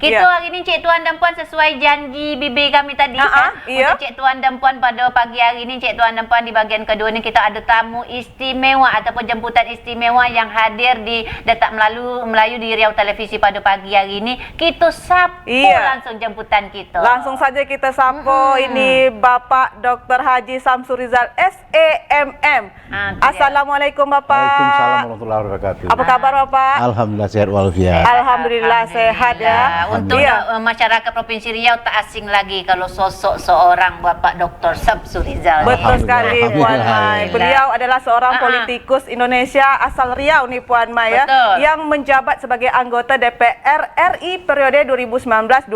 Kita hari ni Cik Tuan dan Puan sesuai janji bibir kami tadi untuk Cik Tuan dan Puan pada pagi hari ni, Cik Tuan dan Puan, di bahagian kedua ni kita ada tamu istimewa ataupun jemputan istimewa yang hadir di Detak Melayu di Riau Televisi pada pagi hari ni. Kita sapu langsung jemputan kita. Langsung saja kita sapu. Ini Bapak Dr. Haji Samsul Rizal SAMM. Assalamualaikum Bapak. Waalaikumsalam warahmatullahi wabarakatuh. Apa kabar Bapak? Alhamdulillah sehat walafiat. Alhamdulillah sehat ya. Untuk masyarakat Provinsi Riau tak asing lagi kalau sosok seorang Bapak Dr. Samsul Rizal. Betul sekali Puan Mai. Beliau adalah seorang politikus Indonesia asal Riau nih Puan Mai ya, yang menjabat sebagai anggota DPR RI periode 2019-2024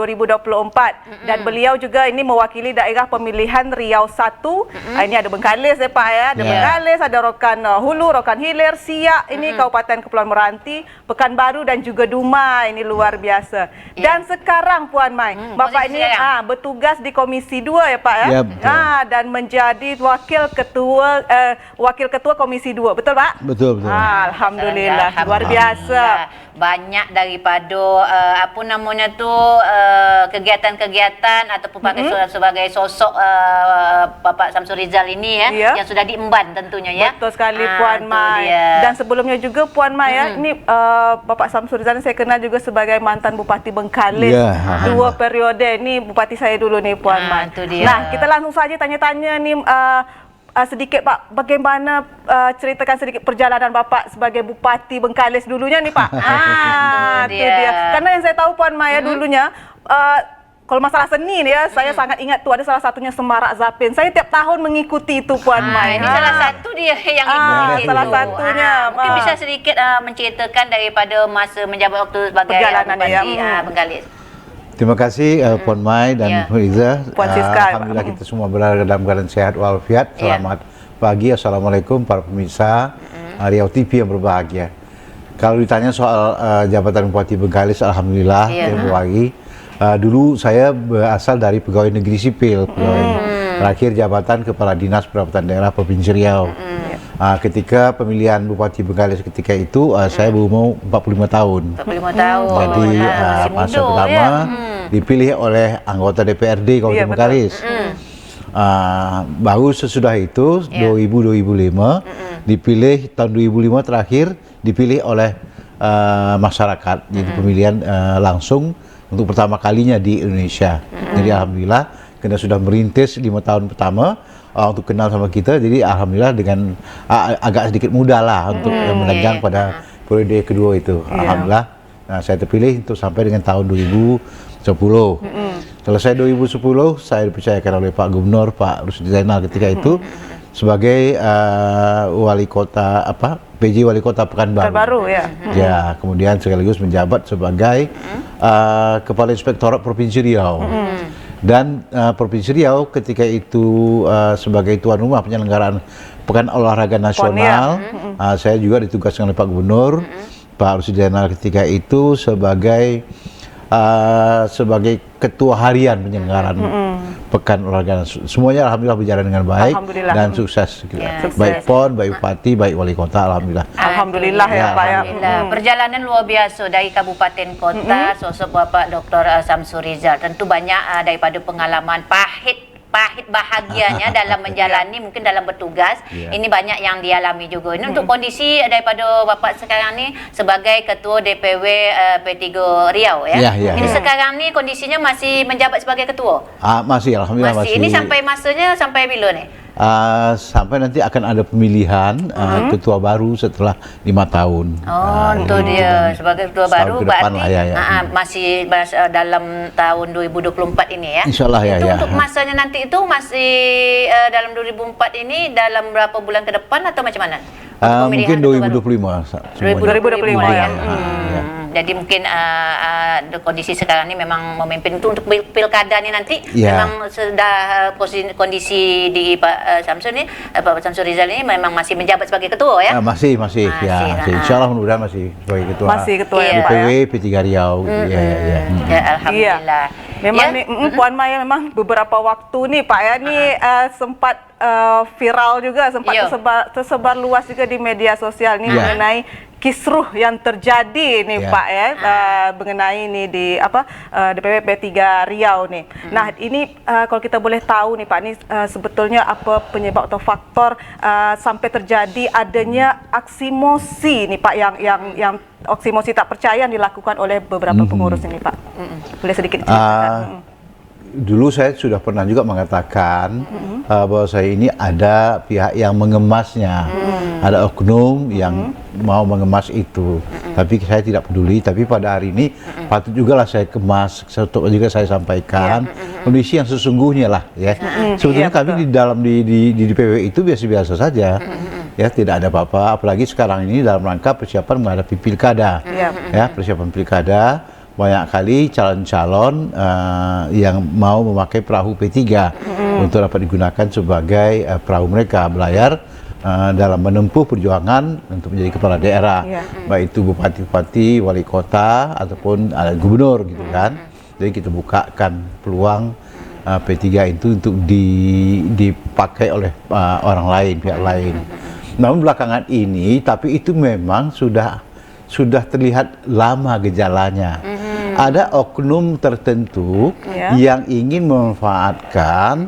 dan beliau juga ini mewakili daerah pemilihan Riau 1. Ini ada Bengkalis ya Pak ya, ada Bengkalis, ada Rokan Hulu, Rokan Hilir, Siak, ini Kabupaten Kepulauan Meranti, Pekanbaru dan juga Dumai. Ini luar biasa. Dan sekarang Puan Mai, Bapak ini bertugas di Komisi 2 ya Pak ya. Ya, betul. Dan menjadi wakil ketua Komisi 2. Betul Pak? Betul. Alhamdulillah, luar biasa. Banyak daripada kegiatan-kegiatan ataupun sebagai sosok Bapak Samsul Rizal ini yang sudah diemban tentunya ya. Betul sekali Puan Mai. Dan sebelumnya juga Puan Mai ya, ini Bapak Samsul Rizal saya kenal juga sebagai mantan Bupati Bengkalis. 2 periode, ini Bupati saya dulu nih Puan Mai. Nah, kita langsung saja tanya-tanya nih sedikit Pak, bagaimana ceritakan sedikit perjalanan Bapak sebagai Bupati Bengkalis dulunya nih Pak. Itu dia. Karena yang saya tahu Puan Mai dulunya kalau masalah seni nih ya, saya sangat ingat tuh ada salah satunya Semarak Zapin. Saya tiap tahun mengikuti itu Puan Mai. Ini salah satu dia yang ikuti salah satunya. Mungkin bisa sedikit menceritakan daripada masa menjabat waktu sebagai Bupati Bengkalis. Terima kasih Puan Mai dan Puan Iza. Alhamdulillah kita semua berada dalam keadaan sehat walafiat. Selamat pagi, assalamualaikum para pemirsa Riau TV yang berbahagia. Kalau ditanya soal jabatan Bupati Bengkalis, alhamdulillah pagi. Dulu saya berasal dari pegawai negeri sipil, terakhir jabatan Kepala Dinas Pendapatan Daerah Provinsi Riau. Ketika pemilihan Bupati Bengkalis ketika itu saya berumur 45 tahun. 45 tahun. Jadi masa pertama dipilih oleh anggota DPRD Kabupaten Bengkalis. Baru sesudah itu 2005 dipilih, tahun 2005 terakhir dipilih oleh masyarakat. Jadi pemilihan langsung untuk pertama kalinya di Indonesia. Jadi alhamdulillah kita sudah merintis 5 tahun pertama untuk kenal sama kita. Jadi alhamdulillah dengan agak sedikit mudah lah untuk menegang pada periode kedua itu. Alhamdulillah saya terpilih untuk sampai dengan tahun 2010. Selesai 2010 saya dipercayakan oleh Pak Gubernur Pak Rusdi Zainal ketika itu sebagai wali kota PJ Wali Kota Pekanbaru. Ya, kemudian sekaligus menjabat sebagai Kepala Inspektorat Provinsi Riau. Dan Provinsi Riau ketika itu sebagai tuan rumah penyelenggaraan Pekan Olahraga Nasional, saya juga ditugaskan oleh Pak Gubernur Pak Rusdi Zainal ketika itu sebagai ketua harian penyelenggaraan Pekan Olahraga. Semuanya alhamdulillah berjalan dengan baik dan sukses. Baik PON, baik Bupati, baik Wali Kota, alhamdulillah. Alhamdulillah ya Pak ya. Perjalanan luar biasa dari kabupaten kota, sosok Bapak Dr. Samsul Rizal. Tentu banyak daripada pengalaman pahit bahagianya dalam menjalani, mungkin dalam bertugas. Ini banyak yang dialami juga. Ini untuk kondisi daripada Bapak sekarang ni sebagai Ketua DPW P3 Riau ya. Ini sekarang ni kondisinya masih menjabat sebagai ketua? Masih, alhamdulillah masih. Ini sampai masanya sampai bila ni? Sampai nanti akan ada pemilihan ketua baru setelah 5 tahun. Itu dia sebagai ketua baru berarti masih dalam tahun 2024 ini ya. Insyaallah ya. Untuk masanya nanti itu masih dalam 2024 ini dalam berapa bulan ke depan atau macam mana? Mungkin 2025. 2025 ya. Jadi mungkin kondisi sekarang ini memang memimpin itu untuk pilkada ini nanti memang sudah kondisi di Pak Samsul ini, Pak Samsul Rizal ini memang masih menjabat sebagai ketua ya? Masih. Insyaallah mudah-mudahan masih sebagai ketua. Masih ketua DPW P3 Riau. Alhamdulillah. Memang nih, Puan Mai memang beberapa waktu nih Pak ya, nih sempat viral juga, sempat tersebar luas juga di media sosial nih mengenai kisruh yang terjadi nih Pak ya, mengenai ini di DPW P3 Riau nih. Nah ini kalau kita boleh tahu nih Pak, ini sebetulnya apa penyebab atau faktor sampai terjadi adanya aksi mosi nih Pak, yang aksi mosi tak percaya yang dilakukan oleh beberapa pengurus ini Pak. Boleh sedikit diceritakan? Dulu saya sudah pernah juga mengatakan bahwa saya ini ada pihak yang mengemasnya, ada oknum yang mau mengemas itu, tapi saya tidak peduli. Tapi pada hari ini patut juga lah saya kemas, juga saya sampaikan kondisi yang sesungguhnya lah ya. Sebetulnya kami di dalam di DPW itu biasa-biasa saja, ya tidak ada apa-apa. Apalagi sekarang ini dalam rangka persiapan menghadapi pilkada, ya persiapan pilkada. Banyak kali calon-calon yang mau memakai perahu P3 untuk dapat digunakan sebagai perahu mereka belayar dalam menempuh perjuangan untuk menjadi kepala daerah, baik itu bupati-bupati, wali kota ataupun gubernur gitu kan. Jadi kita bukakan peluang P3 itu untuk dipakai oleh orang lain, pihak lain. Namun belakangan ini, tapi itu memang sudah terlihat lama gejalanya. Ada oknum tertentu yang ingin memanfaatkan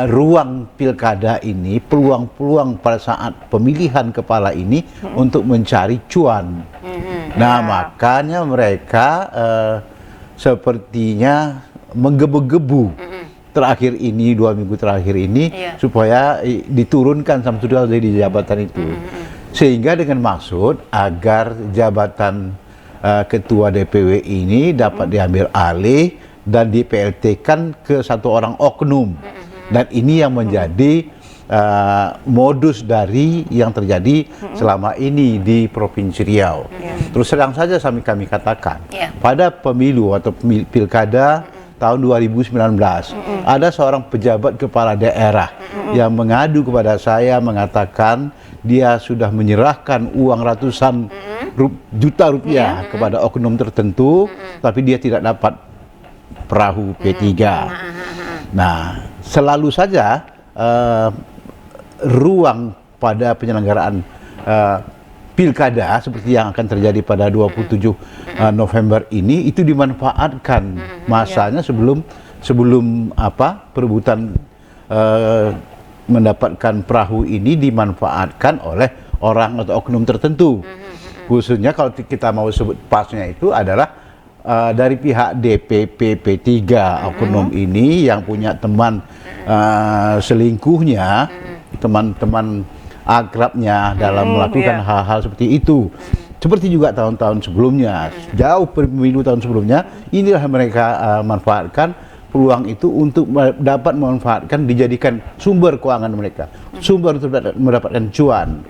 ruang pilkada ini, peluang-peluang pada saat pemilihan kepala ini untuk mencari cuan. Nah, makanya mereka sepertinya menggebu-gebu terakhir ini, 2 minggu terakhir ini, supaya diturunkan Samsudin dari jabatan itu. Sehingga dengan maksud agar jabatan ketua DPW ini dapat diambil alih dan di PLT-kan ke satu orang oknum. Dan ini yang menjadi modus dari yang terjadi selama ini di Provinsi Riau. Terus terang saja kami katakan, pada pemilu atau pilkada tahun 2019, ada seorang pejabat kepala daerah yang mengadu kepada saya mengatakan dia sudah menyerahkan uang ratusan juta rupiah kepada oknum tertentu, tapi dia tidak dapat perahu P3. Nah, selalu saja ruang pada penyelenggaraan pilkada seperti yang akan terjadi pada 27 November ini itu dimanfaatkan masanya sebelum perebutan mendapatkan perahu ini dimanfaatkan oleh orang atau oknum tertentu. Khususnya kalau kita mau sebut pasnya itu adalah dari pihak DPP P3 oknum ini yang punya teman selingkuhnya, teman-teman akrabnya dalam melakukan hal-hal seperti itu. Seperti juga tahun-tahun sebelumnya, jauh pemilu tahun sebelumnya, inilah mereka manfaatkan peluang itu untuk dapat memanfaatkan, dijadikan sumber keuangan mereka, sumber untuk mendapatkan cuan.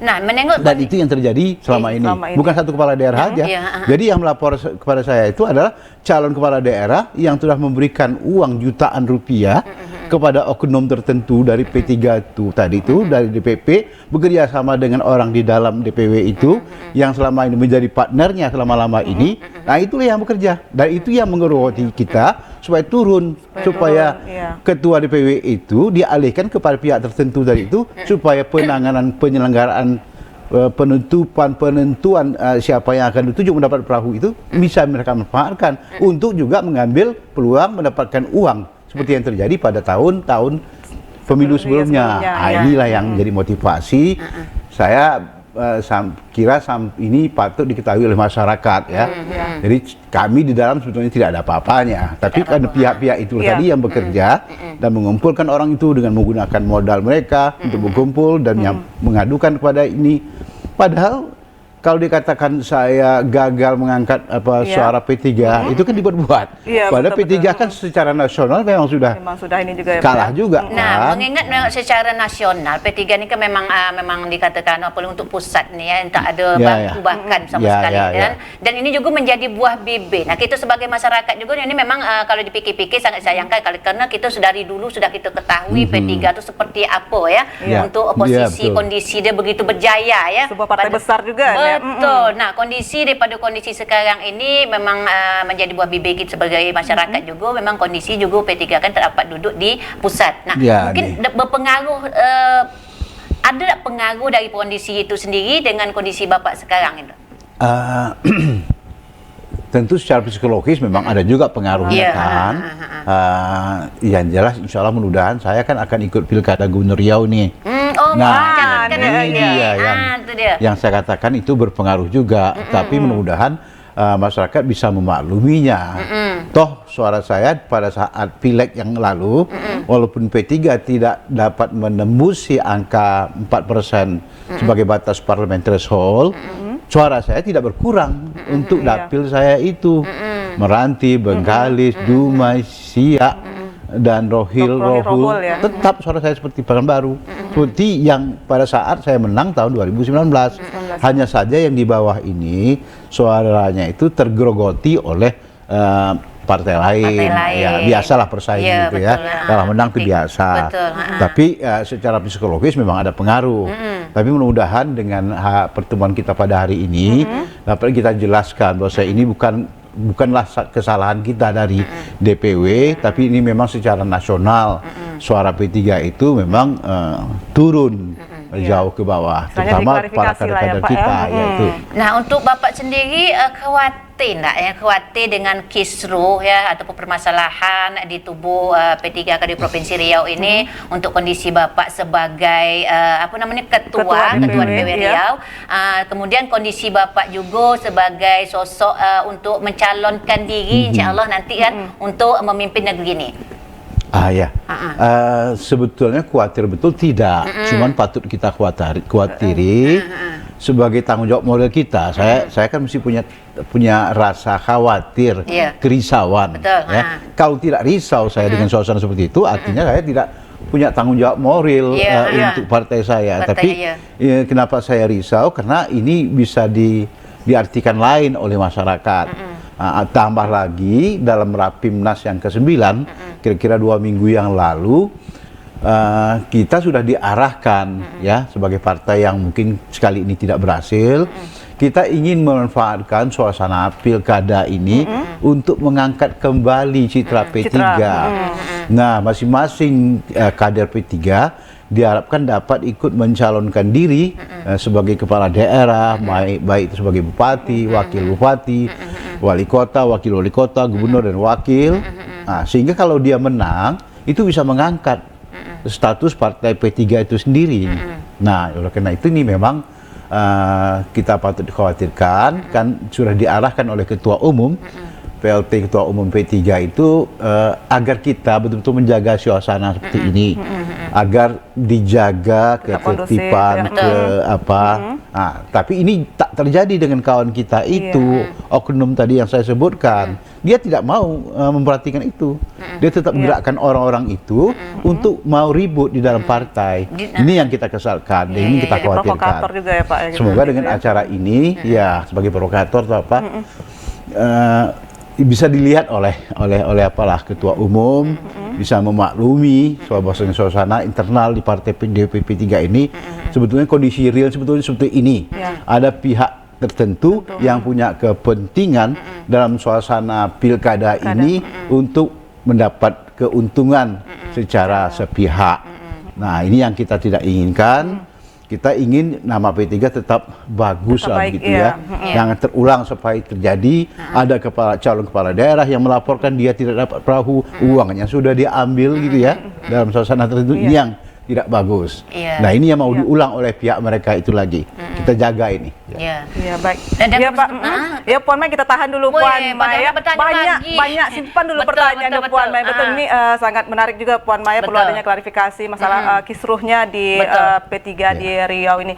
Nah, menengok dan itu yang terjadi selama ini. Bukan satu kepala daerah saja. Jadi yang melapor kepada saya itu adalah calon kepala daerah yang telah memberikan uang jutaan rupiah kepada oknum tertentu dari P3 itu tadi itu, dari DPP, bekerja sama dengan orang di dalam DPW itu yang selama ini menjadi partnernya selama-lama ini. Nah, itulah yang bekerja dan itu yang mengeroti kita supaya turun, supaya ketua DPW itu dialihkan kepada pihak tertentu dari itu, supaya penanganan penyelenggaraan penentuan siapa yang akan ditunjuk mendapat perahu itu bisa mereka manfaatkan untuk juga mengambil peluang mendapatkan uang seperti yang terjadi pada tahun-tahun pemilu sebelumnya. Inilah yang menjadi motivasi saya kira ini patut diketahui oleh masyarakat ya. Jadi kami di dalam sebetulnya tidak ada apa-apanya, tapi kan pihak-pihak itu tadi yang bekerja dan mengumpulkan orang itu dengan menggunakan modal mereka untuk berkumpul dan yang mengadukan kepada ini. Padahal kalau dikatakan saya gagal mengangkat suara P3 itu kan dibuat-buat. Padahal P3 kan secara nasional memang sudah ini juga kalah juga. Nah, mengingat secara nasional P3 ini kan memang dikatakan untuk pusat nih ya, tak ada bahkan sama sekali dan ini juga menjadi buah bibir. Nah, kita sebagai masyarakat juga ini memang kalau dipikir-pikir sangat sayangkan karena kita dari dulu sudah kita ketahui P3 itu seperti apa ya untuk oposisi, kondisi dia begitu berjaya ya. Sebuah partai besar juga. Betul. Nah, daripada kondisi sekarang ini memang menjadi buah bibir kita sebagai masyarakat juga. Memang kondisi juga P3 kan terdapat duduk di pusat. Nah, mungkin berpengaruh Ada tak pengaruh dari kondisi itu sendiri dengan kondisi Bapak sekarang itu? Tentu secara psikologis memang ada juga pengaruhnya kan. Yang jelas insya Allah mudah-mudahan saya kan akan ikut pilkada Gubernur Riau nih. Yang saya katakan itu berpengaruh juga. Tapi mudah-mudahan masyarakat bisa memakluminya. Toh suara saya pada saat pileg yang lalu, walaupun P3 tidak dapat menembusi angka 4% sebagai batas parliamentary threshold, suara saya tidak berkurang untuk dapil saya itu. Meranti, Bengkalis, Dumai, Siak, dan Rohul, tetap suara saya seperti Pekanbaru. Seperti yang pada saat saya menang tahun 2019. Hanya saja yang di bawah ini suaranya itu tergerogoti oleh partai lain. Ya biasalah persaingan gitu ya. Kalau menang itu biasa. Tapi secara psikologis memang ada pengaruh. Tapi mudah-mudahan dengan pertemuan kita pada hari ini dapat kita jelaskan bahwa ini bukanlah kesalahan kita dari DPW, tapi ini memang secara nasional suara P3 itu memang turun jauh ke bawah, terutama para kader-kader kita. Yaitu. Nah, untuk Bapak sendiri khawatir dengan kisruh ya ataupun permasalahan di tubuh P3K di Provinsi Riau ini untuk kondisi Bapak sebagai ketua DPW Riau, kemudian kondisi Bapak juga sebagai sosok untuk mencalonkan diri insya Allah nanti kan untuk memimpin negeri ini. Sebetulnya khawatir betul tidak, cuman patut kita khawatiri sebagai tanggung jawab moral kita. Saya kan mesti punya rasa khawatir, kerisauan. Ya. Kalau tidak risau saya dengan suasana seperti itu, artinya saya tidak punya tanggung jawab moral untuk partai saya. Tapi kenapa saya risau? Karena ini bisa diartikan lain oleh masyarakat. Tambah lagi dalam Rapimnas yang ke-9, kira-kira 2 minggu yang lalu, kita sudah diarahkan ya sebagai partai yang mungkin sekali ini tidak berhasil. Kita ingin memanfaatkan suasana pilkada ini untuk mengangkat kembali citra P3. Nah, masing-masing kader P3 diharapkan dapat ikut mencalonkan diri sebagai kepala daerah, baik itu sebagai bupati, wakil bupati, wali kota, wakil wali kota, gubernur dan wakil. Nah, sehingga kalau dia menang, itu bisa mengangkat status partai P3 itu sendiri. Nah, oleh karena itu ini memang kita patut dikhawatirkan, kan sudah diarahkan oleh Ketua Umum, PLT Ketua Umum P3 itu agar kita betul-betul menjaga suasana seperti ini, agar dijaga ketertiban, tapi ini tak terjadi dengan kawan kita itu, oknum tadi yang saya sebutkan. Dia tidak mau memperhatikan itu. Dia tetap menggerakkan orang-orang itu untuk mau ribut di dalam partai. Ini yang kita kesalkan, ini kita khawatirkan. Juga ya, Pak, ya, semoga dengan acara ini, ya sebagai provokator atau apa, bisa dilihat oleh Ketua Umum, bisa memaklumi suasana internal di partai DPP 3 ini. Sebetulnya kondisi real sebetulnya seperti ini. Ada pihak tertentu yang punya kepentingan dalam suasana pilkada ini untuk mendapat keuntungan secara sepihak. Nah, ini yang kita tidak inginkan. Kita ingin nama P3 tetap bagus gitu ya. Jangan terulang supaya terjadi ada calon kepala daerah yang melaporkan dia tidak dapat perahu, uangnya sudah diambil gitu ya. Dalam suasana tertentu ini yang tidak bagus. Nah, ini yang mau diulang oleh pihak mereka itu lagi. Kita jaga ini. Baik. Ya, Pak. Ya, Puan Mai, kita tahan dulu, Puan Mai. Banyak simpan dulu pertanyaan Puan Mai. Betul, ini sangat menarik juga Puan Mai, perlu adanya klarifikasi masalah kisruhnya di P3 di Riau ini.